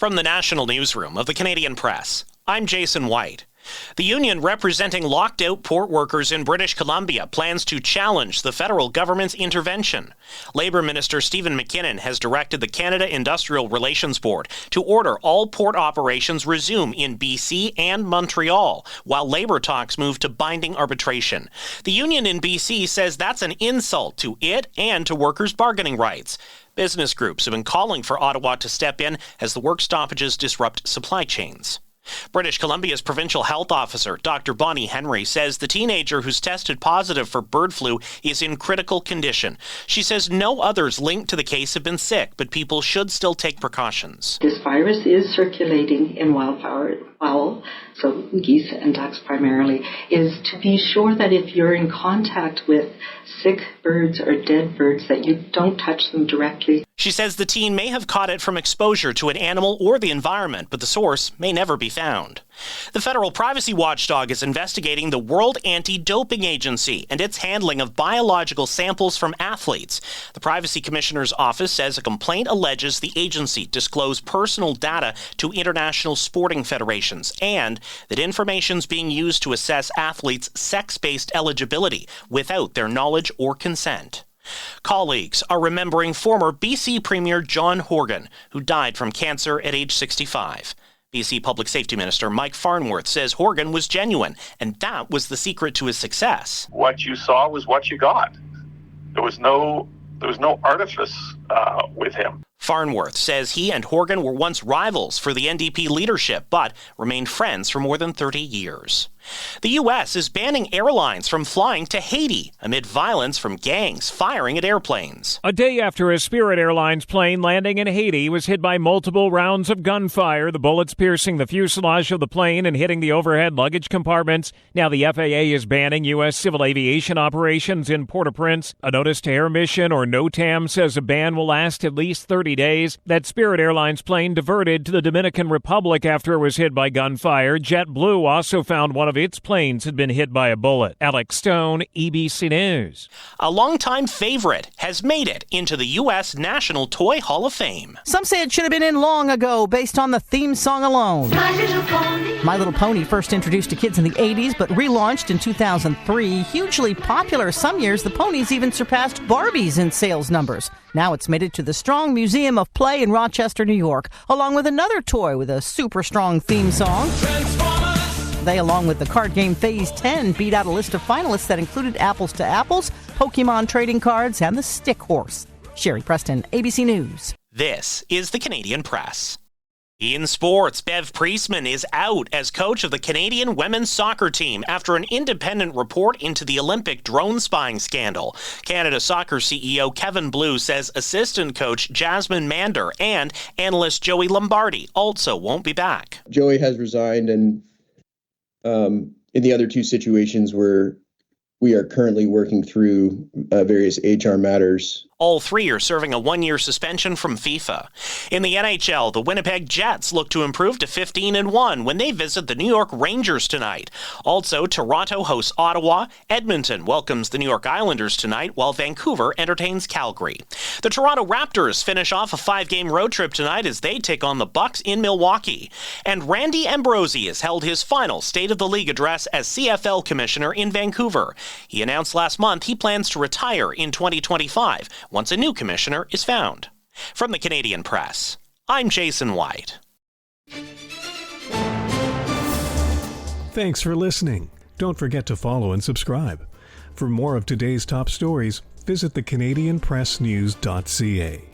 From the National Newsroom of the Canadian Press, I'm Jason White. The union representing locked-out port workers in British Columbia plans to challenge the federal government's intervention. Labour Minister Stephen McKinnon has directed the Canada Industrial Relations Board to order all port operations resume in BC and Montreal, while labour talks move to binding arbitration. The union in BC says that's an insult to it and to workers' bargaining rights. Business groups have been calling for Ottawa to step in as the work stoppages disrupt supply chains. British Columbia's provincial health officer, Dr. Bonnie Henry, says the teenager who's tested positive for bird flu is in critical condition. She says no others linked to the case have been sick, but people should still take precautions. This virus is circulating in wildfowl, so geese and ducks primarily, is to be sure that if you're in contact with sick birds or dead birds, that you don't touch them directly. She says the teen may have caught it from exposure to an animal or the environment, but the source may never be found. The federal privacy watchdog is investigating the World Anti-Doping Agency and its handling of biological samples from athletes. The Privacy Commissioner's office says a complaint alleges the agency disclosed personal data to international sporting federations and that information's being used to assess athletes' sex-based eligibility without their knowledge or consent. Colleagues are remembering former BC Premier John Horgan, who died from cancer at age 65. BC Public Safety Minister Mike Farnworth says Horgan was genuine, and that was the secret to his success. What you saw was what you got. There was no artifice with him. Farnworth says he and Horgan were once rivals for the NDP leadership, but remained friends for more than 30 years. The U.S. is banning airlines from flying to Haiti amid violence from gangs firing at airplanes. A day after a Spirit Airlines plane landing in Haiti was hit by multiple rounds of gunfire, the bullets piercing the fuselage of the plane and hitting the overhead luggage compartments. Now the FAA is banning U.S. civil aviation operations in Port-au-Prince. A notice to air mission, or NOTAM, says a ban will last at least 30 days. That Spirit Airlines plane diverted to the Dominican Republic after it was hit by gunfire. JetBlue also found one of its planes had been hit by a bullet. Alex Stone, EBC News. A longtime favorite has made it into the U.S. National Toy Hall of Fame. Some say it should have been in long ago based on the theme song alone. My Little Pony, first introduced to kids in the 80s but relaunched in 2003. Hugely popular. Some years the ponies even surpassed Barbies in sales numbers. Now it's made it to the Strong Museum of Play in Rochester, New York, along with another toy with a super strong theme song. They, along with the card game Phase 10, beat out a list of finalists that included Apples to Apples, Pokemon trading cards, and the Stick Horse. Sherry Preston, ABC News. This is the Canadian Press. In sports, Bev Priestman is out as coach of the Canadian women's soccer team after an independent report into the Olympic drone spying scandal. Canada Soccer CEO Kevin Blue says assistant coach Jasmine Mander and analyst Joey Lombardi also won't be back. Joey has resigned, and in the other two situations where we are currently working through various HR matters. All three are serving a one-year suspension from FIFA. In the NHL, the Winnipeg Jets look to improve to 15-1 when they visit the New York Rangers tonight. Also, Toronto hosts Ottawa. Edmonton welcomes the New York Islanders tonight, while Vancouver entertains Calgary. The Toronto Raptors finish off a 5-game road trip tonight as they take on the Bucks in Milwaukee. And Randy Ambrosie has held his final State of the League address as CFL commissioner in Vancouver. He announced last month he plans to retire in 2025. Once a new commissioner is found. From the Canadian Press, I'm Jason White. Thanks for listening. Don't forget to follow and subscribe. For more of today's top stories, visit thecanadianpressnews.ca.